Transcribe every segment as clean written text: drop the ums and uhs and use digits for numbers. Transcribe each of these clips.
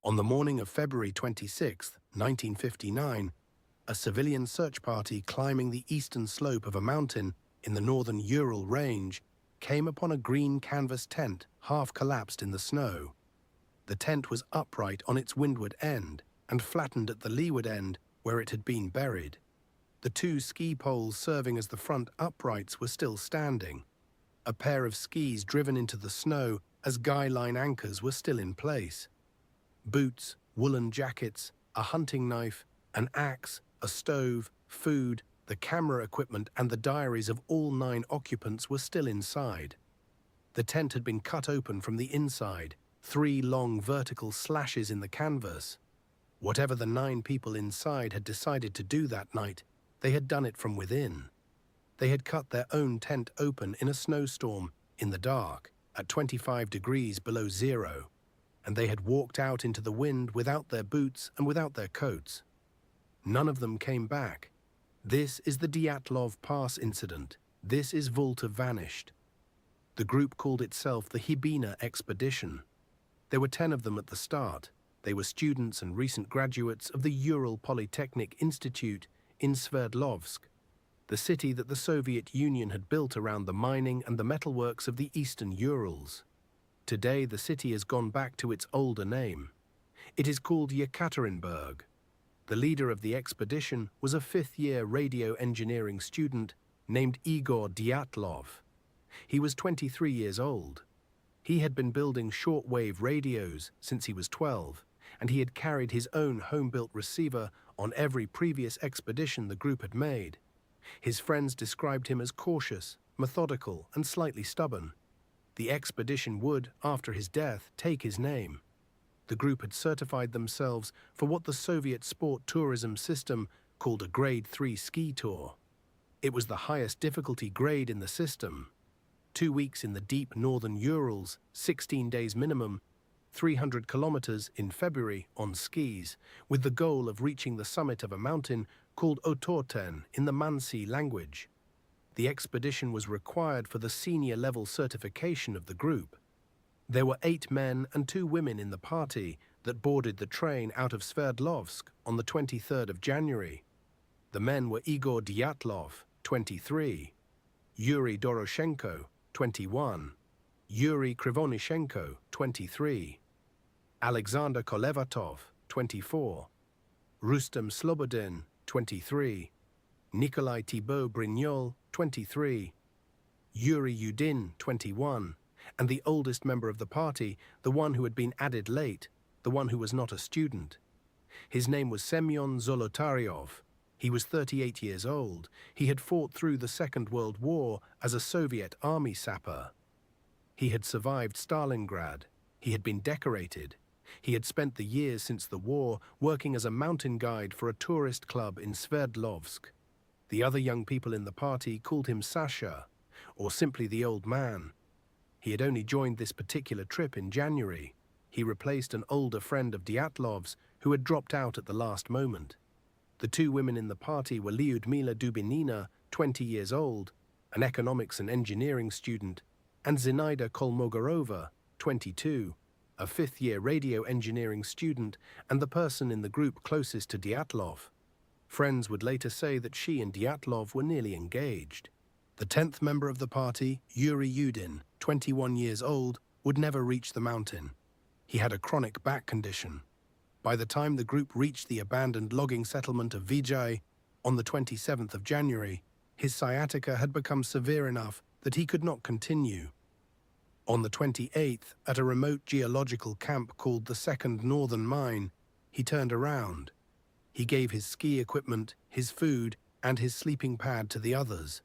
On the morning of February 26, 1959, a civilian search party climbing the eastern slope of a mountain in the northern Ural range came upon a green canvas tent half collapsed in the snow. The tent was upright on its windward end and flattened at the leeward end where it had been buried. The two ski poles serving as the front uprights were still standing. A pair of skis driven into the snow as guy line anchors were still in place. Boots, woolen jackets, a hunting knife, an axe, a stove, food, the camera equipment and the diaries of all 9 occupants were still inside. The tent had been cut open from the inside, 3 long vertical slashes in the canvas. Whatever the 9 people inside had decided to do that night, they had done it from within. They had cut their own tent open in a snowstorm, in the dark, at 25 degrees below zero, and they had walked out into the wind without their boots and without their coats. None of them came back. This is the Dyatlov Pass incident. This is Volta vanished. The group called itself the Hibina Expedition. There were 10 of them at the start. They were students and recent graduates of the Ural Polytechnic Institute in Sverdlovsk, the city that the Soviet Union had built around the mining and the metalworks of the eastern Urals. Today, the city has gone back to its older name. It is called Yekaterinburg. The leader of the expedition was a 5th-year radio engineering student named Igor Dyatlov. He was 23 years old. He had been building shortwave radios since he was 12, and he had carried his own home-built receiver on every previous expedition the group had made. His friends described him as cautious, methodical, and slightly stubborn. The expedition would, after his death, take his name. The group had certified themselves for what the Soviet sport tourism system called a Grade 3 ski tour. It was the highest difficulty grade in the system. 2 weeks in the deep northern Urals, 16 days minimum, 300 kilometers in February on skis, with the goal of reaching the summit of a mountain called Otorten in the Mansi language. The expedition was required for the senior level certification of the group. There were 8 men and 2 women in the party that boarded the train out of Sverdlovsk on the 23rd of January. The men were Igor Dyatlov, 23, Yuri Doroshenko, 21, Yuri Krivonishenko, 23, Alexander Kolevatov, 24, Rustem Slobodin, 23, Nikolai Thibault Brignol, 23, Yuri Yudin, 21, and the oldest member of the party, the one who had been added late, the one who was not a student. His name was Semyon Zolotaryov. He was 38 years old. He had fought through the Second World War as a Soviet army sapper. He had survived Stalingrad. He had been decorated. He had spent the years since the war working as a mountain guide for a tourist club in Sverdlovsk. The other young people in the party called him Sasha, or simply the old man. He had only joined this particular trip in January. He replaced an older friend of Dyatlov's who had dropped out at the last moment. The 2 women in the party were Lyudmila Dubinina, 20 years old, an economics and engineering student, and Zinaida Kolmogorova, 22, a 5th-year radio engineering student and the person in the group closest to Dyatlov. Friends would later say that she and Dyatlov were nearly engaged. The 10th member of the party, Yuri Yudin, 21 years old, would never reach the mountain. He had a chronic back condition. By the time the group reached the abandoned logging settlement of Vijay on the 27th of January, his sciatica had become severe enough that he could not continue. On the 28th, at a remote geological camp called the Second Northern Mine, he turned around. He gave his ski equipment, his food, and his sleeping pad to the others.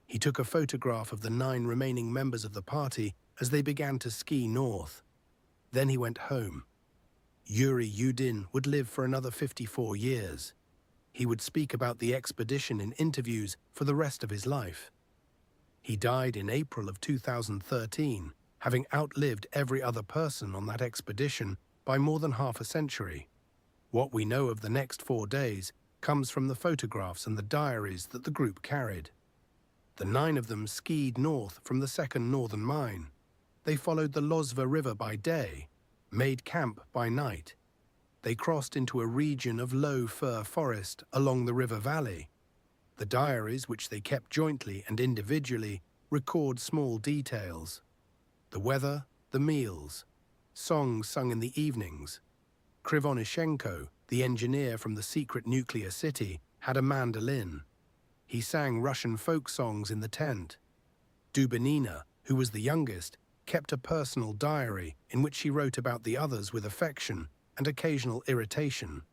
He took a photograph of the 9 remaining members of the party as they began to ski north. Then he went home. Yuri Yudin would live for another 54 years. He would speak about the expedition in interviews for the rest of his life. He died in April of 2013, having outlived every other person on that expedition by more than half a century. What we know of the next 4 days comes from the photographs and the diaries that the group carried. The 9 of them skied north from the Second Northern Mine. They followed the Lozva River by day, made camp by night, They crossed into a region of low fir forest along the river valley. The diaries, which they kept jointly and individually, record small details. The weather, the meals, songs sung in the evenings. Krivonishenko, the engineer from the secret nuclear city, had a mandolin. He sang Russian folk songs in the tent. Dubinina, who was the youngest, kept a personal diary in which she wrote about the others with affection and occasional irritation.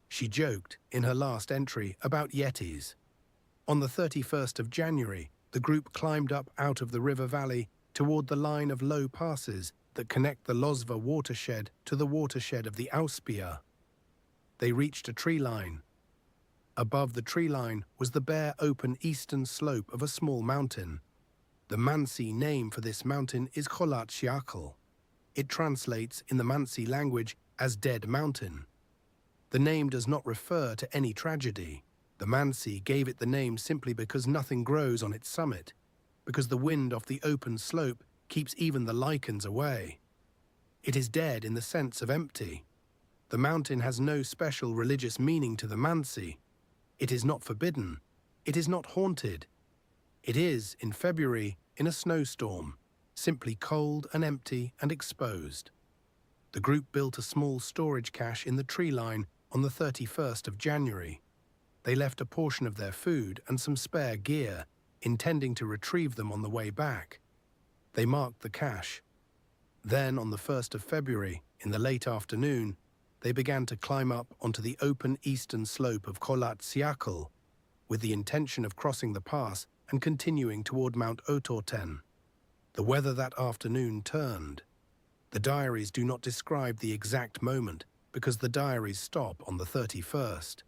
She joked, in her last entry, about Yetis. On the 31st of January, the group climbed up out of the river valley toward the line of low passes that connect the Lozva watershed to the watershed of the Auspia. They reached a tree line. Above the tree line was the bare open eastern slope of a small mountain. The Mansi name for this mountain is Kholat Syakhl. It translates in the Mansi language as Dead Mountain. The name does not refer to any tragedy. The Mansi gave it the name simply because nothing grows on its summit, because the wind off the open slope keeps even the lichens away. It is dead in the sense of empty. The mountain has no special religious meaning to the Mansi. It is not forbidden. It is not haunted. It is, in February, in a snowstorm, simply cold and empty and exposed. The group built a small storage cache in the tree line on the 31st of January. They left a portion of their food and some spare gear, intending to retrieve them on the way back. They marked the cache. Then, on the 1st of February, in the late afternoon, they began to climb up onto the open eastern slope of Kholat Syakhl, with the intention of crossing the pass and continuing toward Mount Otorten. The weather that afternoon turned. The diaries do not describe the exact moment because the diaries stop on the 31st.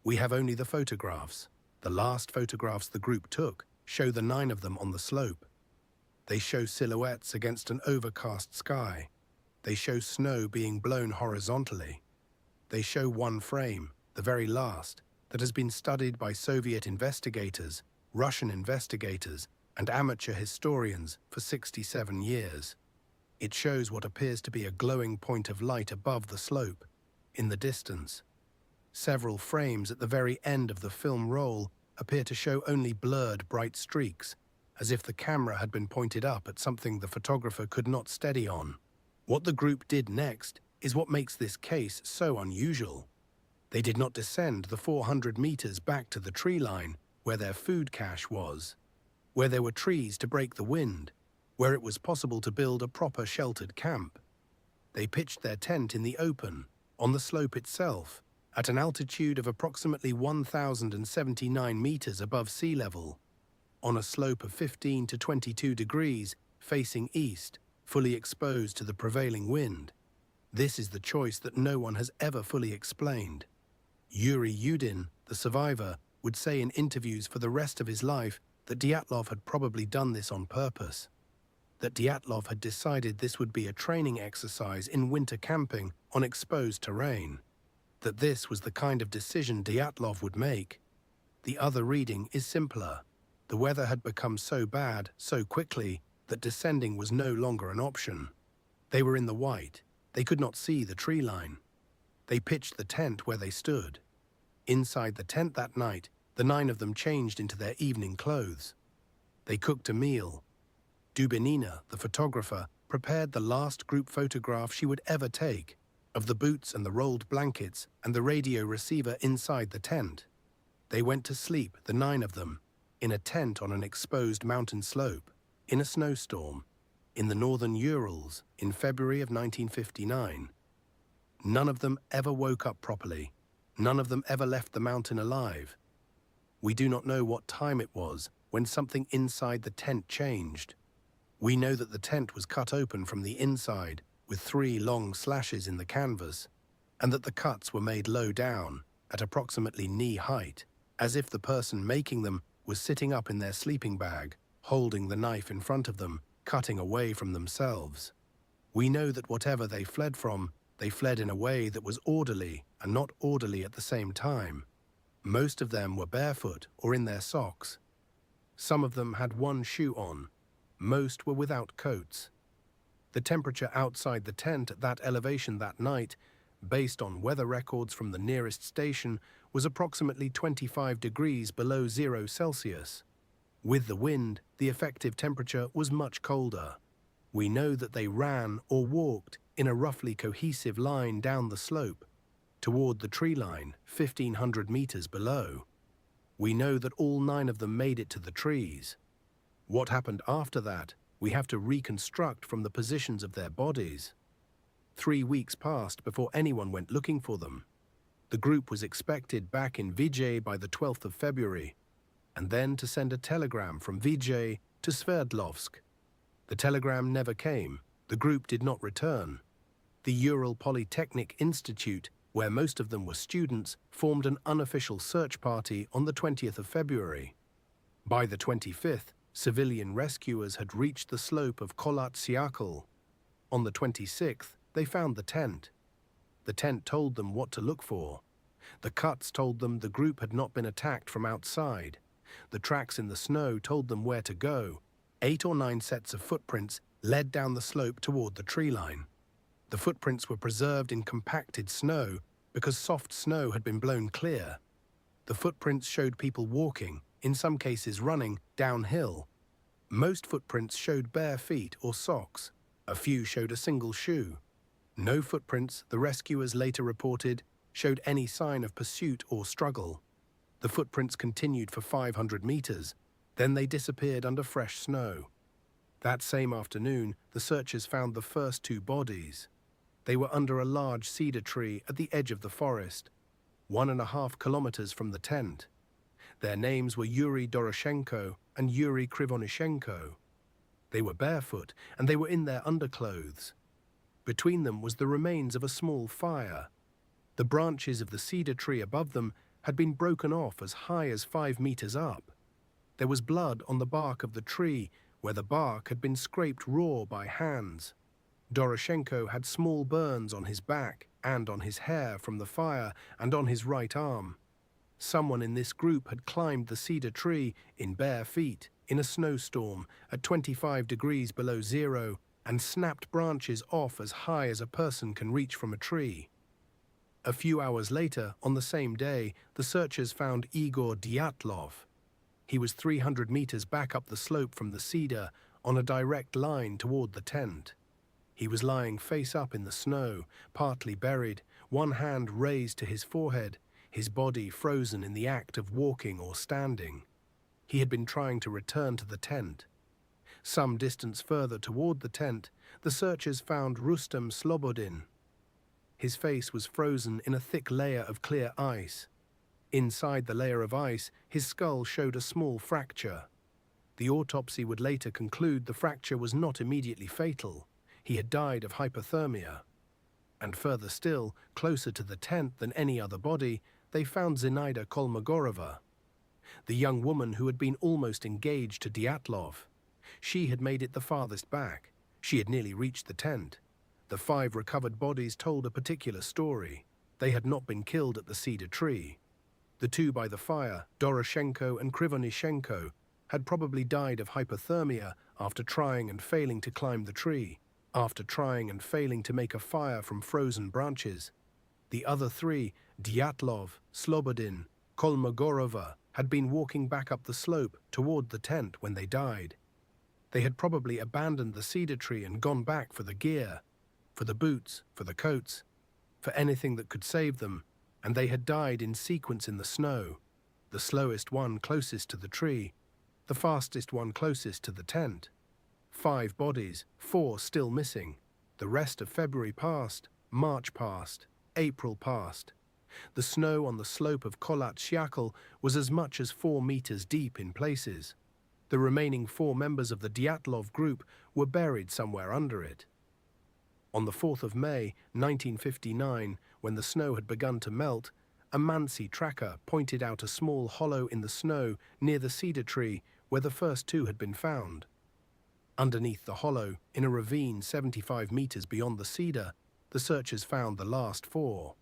We have only the photographs. The last photographs the group took show the 9 of them on the slope. They show silhouettes against an overcast sky. They show snow being blown horizontally. They show one frame, the very last, that has been studied by Soviet investigators, Russian investigators, and amateur historians for 67 years. It shows what appears to be a glowing point of light above the slope, in the distance. Several frames at the very end of the film roll appear to show only blurred bright streaks, as if the camera had been pointed up at something the photographer could not steady on. What the group did next is what makes this case so unusual. They did not descend the 400 meters back to the tree line where their food cache was, where there were trees to break the wind, where it was possible to build a proper sheltered camp. They pitched their tent in the open, on the slope itself, at an altitude of approximately 1,079 meters above sea level, on a slope of 15 to 22 degrees, facing east, fully exposed to the prevailing wind. This is the choice that no one has ever fully explained. Yuri Yudin, the survivor, would say in interviews for the rest of his life that Dyatlov had probably done this on purpose, that Dyatlov had decided this would be a training exercise in winter camping on exposed terrain, that this was the kind of decision Dyatlov would make. The other reading is simpler. The weather had become so bad so quickly that descending was no longer an option. They were in the white. They could not see the tree line. They pitched the tent where they stood. Inside the tent that night, the 9 of them changed into their evening clothes. They cooked a meal. Dubinina, the photographer, prepared the last group photograph she would ever take of the boots and the rolled blankets and the radio receiver inside the tent. They went to sleep, the 9 of them, in a tent on an exposed mountain slope, in a snowstorm, in the northern Urals in February of 1959. None of them ever woke up properly. None of them ever left the mountain alive. We do not know what time it was when something inside the tent changed. We know that the tent was cut open from the inside with 3 long slashes in the canvas, and that the cuts were made low down, at approximately knee height, as if the person making them was sitting up in their sleeping bag, holding the knife in front of them, cutting away from themselves. We know that whatever they fled from, they fled in a way that was orderly and not orderly at the same time. Most of them were barefoot or in their socks. Some of them had 1 shoe on. Most were without coats. The temperature outside the tent at that elevation that night based on weather records from the nearest station, was approximately 25 degrees below 0 Celsius. With the wind, the effective temperature was much colder. We know that they ran or walked in a roughly cohesive line down the slope, toward the tree line, 1,500 meters below. We know that all 9 of them made it to the trees. What happened after that, we have to reconstruct from the positions of their bodies. 3 weeks passed before anyone went looking for them. The group was expected back in Vijay by the 12th of February, and then to send a telegram from Vijay to Sverdlovsk. The telegram never came. The group did not return. The Ural Polytechnic Institute, where most of them were students, formed an unofficial search party on the 20th of February. By the 25th, civilian rescuers had reached the slope of Kholat Syakhl. On the 26th, they found the tent. The tent told them what to look for. The cuts told them the group had not been attacked from outside. The tracks in the snow told them where to go. 8 or 9 sets of footprints led down the slope toward the tree line. The footprints were preserved in compacted snow because soft snow had been blown clear. The footprints showed people walking, in some cases running, downhill. Most footprints showed bare feet or socks. A few showed a single shoe. No footprints, the rescuers later reported, showed any sign of pursuit or struggle. The footprints continued for 500 meters, then they disappeared under fresh snow. That same afternoon, the searchers found the first 2 bodies. They were under a large cedar tree at the edge of the forest, 1.5 kilometers from the tent. Their names were Yuri Doroshenko and Yuri Krivonishenko. They were barefoot, and they were in their underclothes. Between them was the remains of a small fire. The branches of the cedar tree above them had been broken off as high as 5 meters up. There was blood on the bark of the tree, where the bark had been scraped raw by hands. Doroshenko had small burns on his back and on his hair from the fire and on his right arm. Someone in this group had climbed the cedar tree in bare feet in a snowstorm at 25 degrees below 0 and snapped branches off as high as a person can reach from a tree. A few hours later, on the same day, the searchers found Igor Dyatlov. He was 300 meters back up the slope from the cedar on a direct line toward the tent. He was lying face up in the snow, partly buried, one hand raised to his forehead, his body frozen in the act of walking or standing. He had been trying to return to the tent. Some distance further toward the tent, the searchers found Rustem Slobodin. His face was frozen in a thick layer of clear ice. Inside the layer of ice, his skull showed a small fracture. The autopsy would later conclude the fracture was not immediately fatal. He had died of hypothermia. And further still, closer to the tent than any other body, they found Zinaida Kolmogorova, the young woman who had been almost engaged to Dyatlov. She had made it the farthest back. She had nearly reached the tent. The 5 recovered bodies told a particular story. They had not been killed at the cedar tree. The 2 by the fire, Doroshenko and Krivonishenko, had probably died of hypothermia after trying and failing to climb the tree, after trying and failing to make a fire from frozen branches. The other 3, Dyatlov, Slobodin, Kolmogorova, had been walking back up the slope toward the tent when they died. They had probably abandoned the cedar tree and gone back for the gear, for the boots, for the coats, for anything that could save them, and they had died in sequence in the snow, the slowest one closest to the tree, the fastest one closest to the tent. 5 bodies, 4 still missing. The rest of February passed, March passed, April passed. The snow on the slope of Kholat Syakhl was as much as 4 meters deep in places. The remaining 4 members of the Dyatlov group were buried somewhere under it. On the 4th of May, 1959, when the snow had begun to melt, a Mansi tracker pointed out a small hollow in the snow near the cedar tree where the first 2 had been found. Underneath the hollow, in a ravine 75 meters beyond the cedar, the searchers found the last 4.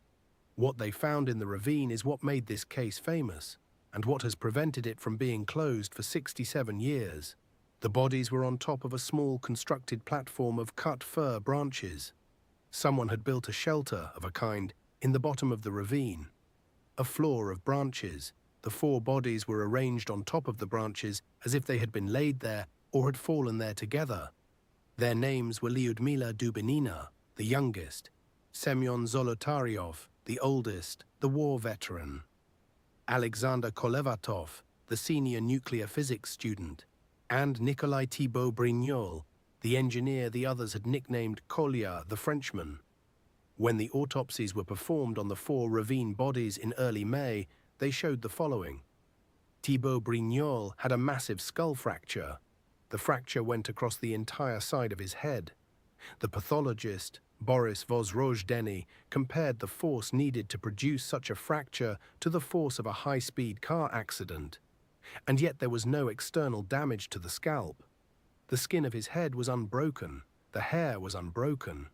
What they found in the ravine is what made this case famous, and what has prevented it from being closed for 67 years. The bodies were on top of a small constructed platform of cut fir branches. Someone had built a shelter of a kind in the bottom of the ravine. A floor of branches. The four bodies were arranged on top of the branches as if they had been laid there or had fallen there together. Their names were Lyudmila Dubinina, the youngest, Semyon Zolotaryov, the oldest, the war veteran, Alexander Kolevatov, the senior nuclear physics student, and Nikolai Thibault Brignol, the engineer the others had nicknamed Kolya, the Frenchman. When the autopsies were performed on the four ravine bodies in early May, they showed the following. Thibault Brignol had a massive skull fracture. The fracture went across the entire side of his head. The pathologist, Boris Vozrojdeny, compared the force needed to produce such a fracture to the force of a high-speed car accident. And yet there was no external damage to the scalp. The skin of his head was unbroken, the hair was unbroken.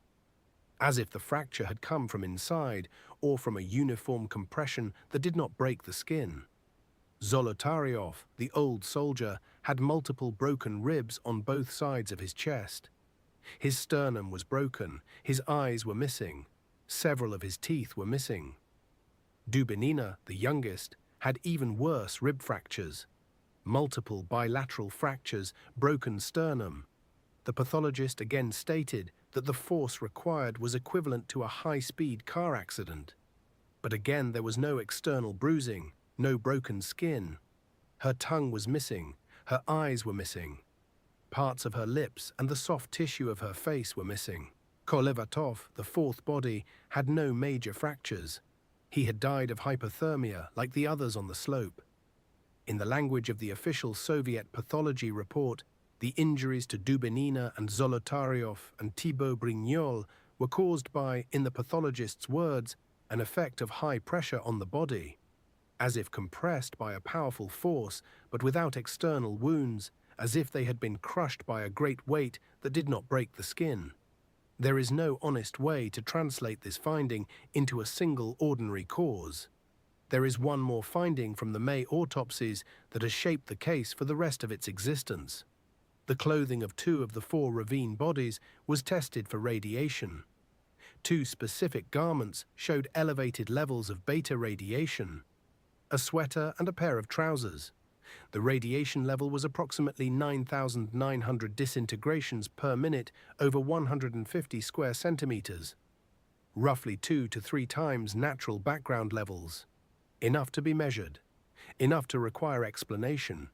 As if the fracture had come from inside or from a uniform compression that did not break the skin. Zolotaryov, the old soldier, had multiple broken ribs on both sides of his chest. His sternum was broken, his eyes were missing, several of his teeth were missing. Dubinina, the youngest, had even worse rib fractures, multiple bilateral fractures, broken sternum. The pathologist again stated that the force required was equivalent to a high-speed car accident. But again there was no external bruising, no broken skin. Her tongue was missing, her eyes were missing. Parts of her lips and the soft tissue of her face were missing. Kolevatov, the fourth body, had no major fractures. He had died of hypothermia like the others on the slope. In the language of the official Soviet pathology report, the injuries to Dubinina and Zolotaryov and Thibault Brignol were caused by, in the pathologist's words, an effect of high pressure on the body, as if compressed by a powerful force but without external wounds, as if they had been crushed by a great weight that did not break the skin. There is no honest way to translate this finding into a single ordinary cause. There is one more finding from the May autopsies that has shaped the case for the rest of its existence. The clothing of two of the four ravine bodies was tested for radiation. Two specific garments showed elevated levels of beta radiation. A sweater and a pair of trousers. The radiation level was approximately 9,900 disintegrations per minute over 150 square centimeters, roughly 2 to 3 times natural background levels. Enough to be measured, enough to require explanation.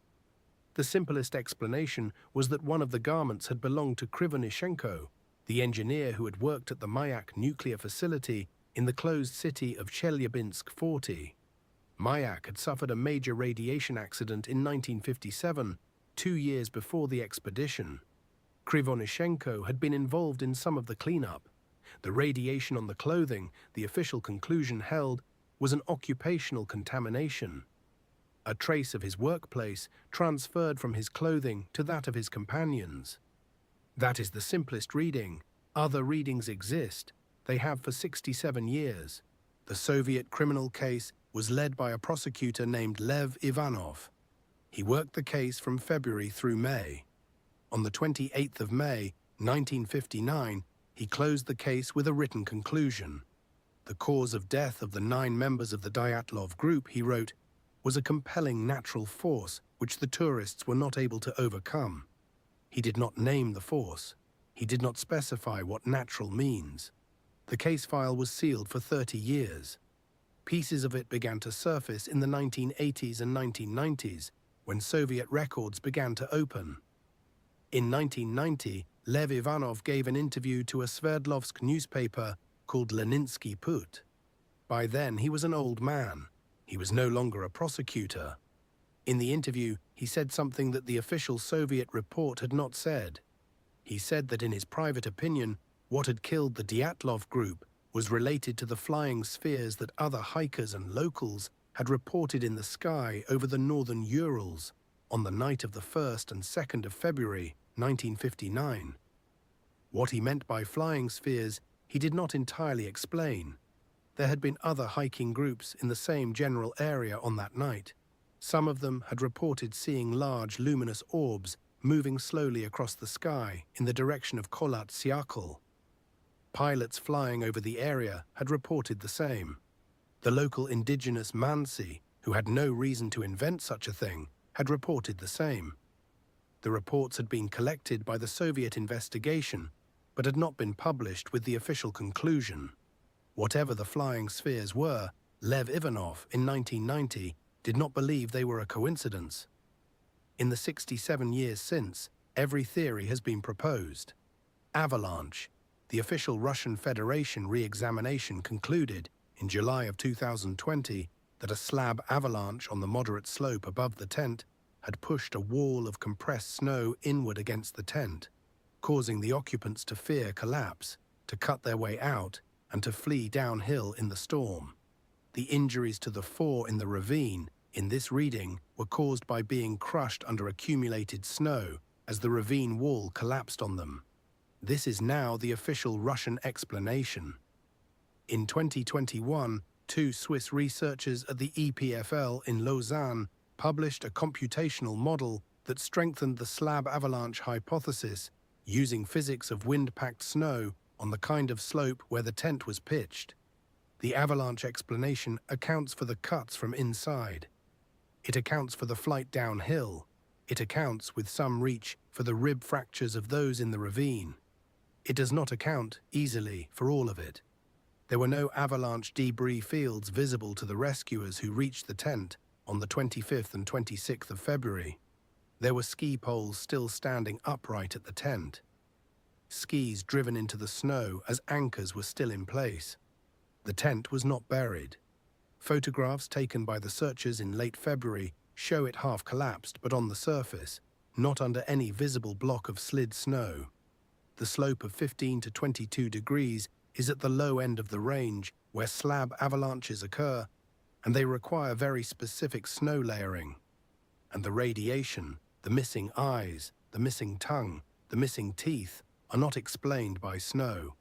The simplest explanation was that one of the garments had belonged to Krivonishenko, the engineer who had worked at the Mayak nuclear facility in the closed city of Chelyabinsk 40. Mayak had suffered a major radiation accident in 1957, 2 years before the expedition. Krivonishenko had been involved in some of the cleanup. The radiation on the clothing, the official conclusion held, was an occupational contamination. A trace of his workplace transferred from his clothing to that of his companions. That is the simplest reading. Other readings exist. They have for 67 years. The Soviet criminal case was led by a prosecutor named Lev Ivanov. He worked the case from February through May. On the 28th of May, 1959, he closed the case with a written conclusion. The cause of death of the 9 members of the Dyatlov group, he wrote, was a compelling natural force which the tourists were not able to overcome. He did not name the force. He did not specify what natural means. The case file was sealed for 30 years. Pieces of it began to surface in the 1980s and 1990s, when Soviet records began to open. In 1990, Lev Ivanov gave an interview to a Sverdlovsk newspaper called Leninsky Put. By then, he was an old man. He was no longer a prosecutor. In the interview, he said something that the official Soviet report had not said. He said that in his private opinion, what had killed the Dyatlov group was related to the flying spheres that other hikers and locals had reported in the sky over the northern Urals on the night of the 1st and 2nd of February, 1959. What he meant by flying spheres, he did not entirely explain. There had been other hiking groups in the same general area on that night. Some of them had reported seeing large luminous orbs moving slowly across the sky in the direction of Kholat Syakhl. Pilots flying over the area had reported the same. The local indigenous Mansi, who had no reason to invent such a thing, had reported the same. The reports had been collected by the Soviet investigation, but had not been published with the official conclusion. Whatever the flying spheres were, Lev Ivanov in 1990 did not believe they were a coincidence. In the 67 years since, every theory has been proposed. Avalanche, the official Russian Federation re-examination concluded in July of 2020 that a slab avalanche on the moderate slope above the tent had pushed a wall of compressed snow inward against the tent, causing the occupants to fear collapse, to cut their way out, and to flee downhill in the storm. The injuries to the four in the ravine in this reading were caused by being crushed under accumulated snow as the ravine wall collapsed on them. This is now the official Russian explanation. In 2021, two Swiss researchers at the EPFL in Lausanne published a computational model that strengthened the slab avalanche hypothesis using physics of wind-packed snow on the kind of slope where the tent was pitched. The avalanche explanation accounts for the cuts from inside. It accounts for the flight downhill. It accounts, with some reach, for the rib fractures of those in the ravine. It does not account, easily, for all of it. There were no avalanche debris fields visible to the rescuers who reached the tent on the 25th and 26th of February. There were ski poles still standing upright at the tent. Skis driven into the snow as anchors were still in place. The tent was not buried. Photographs taken by the searchers in late February show it half collapsed but on the surface, not under any visible block of slid snow. The slope of 15 to 22 degrees is at the low end of the range where slab avalanches occur, and they require very specific snow layering. And the radiation, the missing eyes, the missing tongue, the missing teeth are not explained by snow.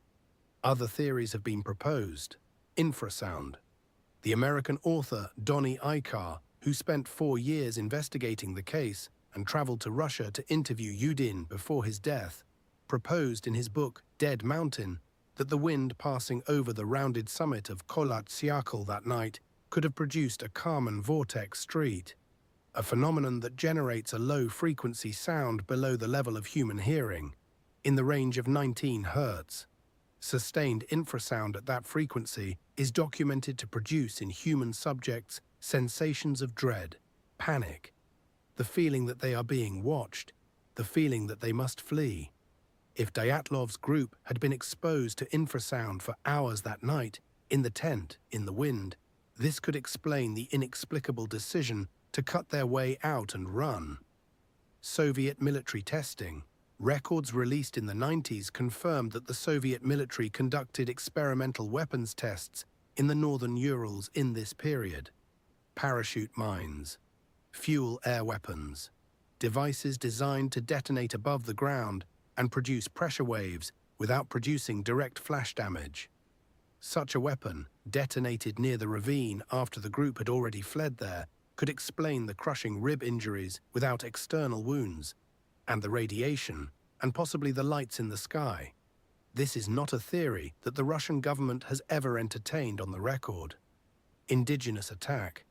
Other theories have been proposed. Infrasound. The American author Donnie Icar, who spent 4 years investigating the case and traveled to Russia to interview Yudin before his death, proposed in his book Dead Mountain that the wind passing over the rounded summit of Kholat Syakhl that night could have produced a Kármán vortex street, a phenomenon that generates a low-frequency sound below the level of human hearing, in the range of 19 Hz. Sustained infrasound at that frequency is documented to produce in human subjects sensations of dread, panic, the feeling that they are being watched, the feeling that they must flee. If Dyatlov's group had been exposed to infrasound for hours that night, in the tent, in the wind, this could explain the inexplicable decision to cut their way out and run. Soviet military testing. Records released in the 90s confirmed that the Soviet military conducted experimental weapons tests in the northern Urals in this period. Parachute mines, fuel air weapons, devices designed to detonate above the ground and produce pressure waves without producing direct flash damage. Such a weapon, detonated near the ravine after the group had already fled there, could explain the crushing rib injuries without external wounds, and the radiation, and possibly the lights in the sky. This is not a theory that the Russian government has ever entertained on the record. Indigenous attack.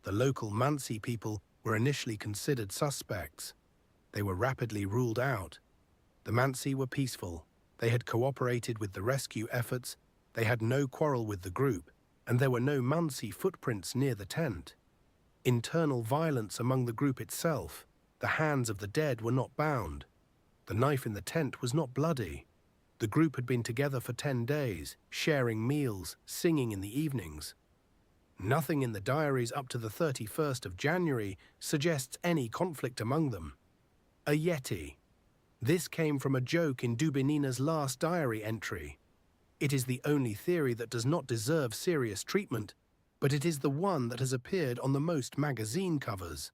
The local Mansi people were initially considered suspects. They were rapidly ruled out. The Mansi were peaceful. They had cooperated with the rescue efforts. They had no quarrel with the group, and there were no Mansi footprints near the tent. Internal violence among the group itself. The hands of the dead were not bound. The knife in the tent was not bloody. The group had been together for 10 days, sharing meals, singing in the evenings. Nothing in the diaries up to the 31st of January suggests any conflict among them. A Yeti. This came from a joke in Dubinina's last diary entry. It is the only theory that does not deserve serious treatment, but it is the one that has appeared on the most magazine covers.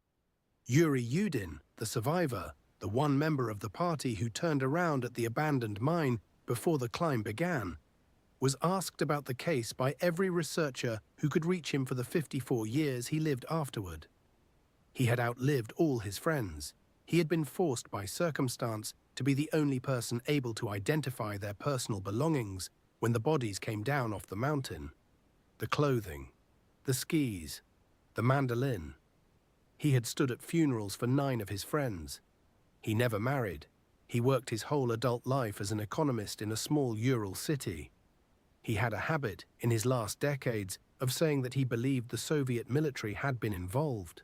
Yuri Yudin, the survivor, the one member of the party who turned around at the abandoned mine before the climb began, was asked about the case by every researcher who could reach him for the 54 years he lived afterward. He had outlived all his friends. He had been forced by circumstance to be the only person able to identify their personal belongings when the bodies came down off the mountain. The clothing, the skis, the mandolin. He had stood at funerals for 9 of his friends. He never married. He worked his whole adult life as an economist in a small Ural city. He had a habit, in his last decades, of saying that he believed the Soviet military had been involved.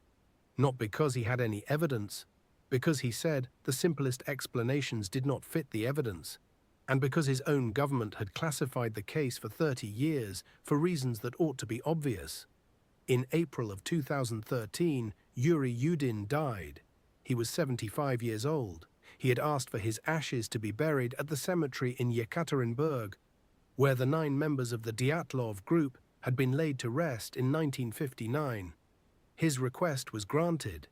Not because he had any evidence, because he said the simplest explanations did not fit the evidence, and because his own government had classified the case for 30 years for reasons that ought to be obvious. In April of 2013, Yuri Yudin died. He was 75 years old. He had asked for his ashes to be buried at the cemetery in Yekaterinburg, where the 9 members of the Dyatlov group had been laid to rest in 1959. His request was granted.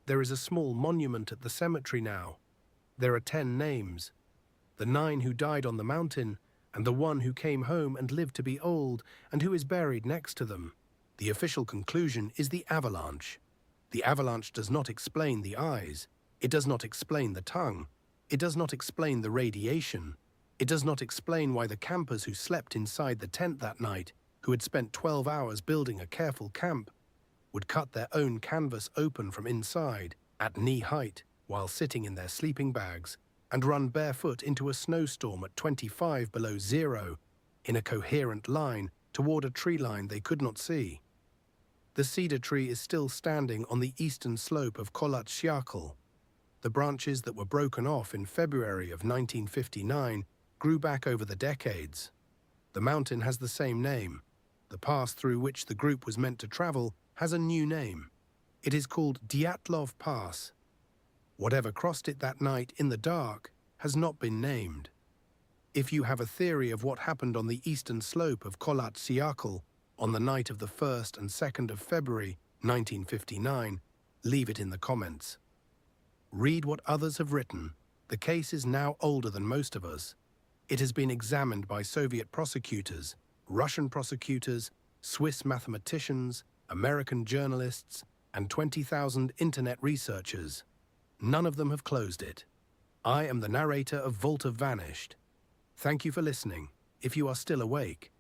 There is a small monument at the cemetery now. There are 10 names. The 9 who died on the mountain, and the 1 who came home and lived to be old, and who is buried next to them. The official conclusion is the avalanche. The avalanche does not explain the eyes. It does not explain the tongue. It does not explain the radiation. It does not explain why the campers who slept inside the tent that night, who had spent 12 hours building a careful camp, would cut their own canvas open from inside, at knee height, while sitting in their sleeping bags, and run barefoot into a snowstorm at 25 below zero, in a coherent line toward a tree line they could not see. The cedar tree is still standing on the eastern slope of Kholat Syakhl. The branches that were broken off in February of 1959 grew back over the decades. The mountain has the same name. The pass through which the group was meant to travel has a new name. It is called Dyatlov Pass. Whatever crossed it that night in the dark has not been named. If you have a theory of what happened on the eastern slope of Kholat Syakhl on the night of the 1st and 2nd of February 1959, leave it in the comments. Read what others have written. The case is now older than most of us. It has been examined by Soviet prosecutors, Russian prosecutors, Swiss mathematicians, American journalists, and 20,000 internet researchers. None of them have closed it. I am the narrator of Volta Vanished. Thank you for listening. If you are still awake,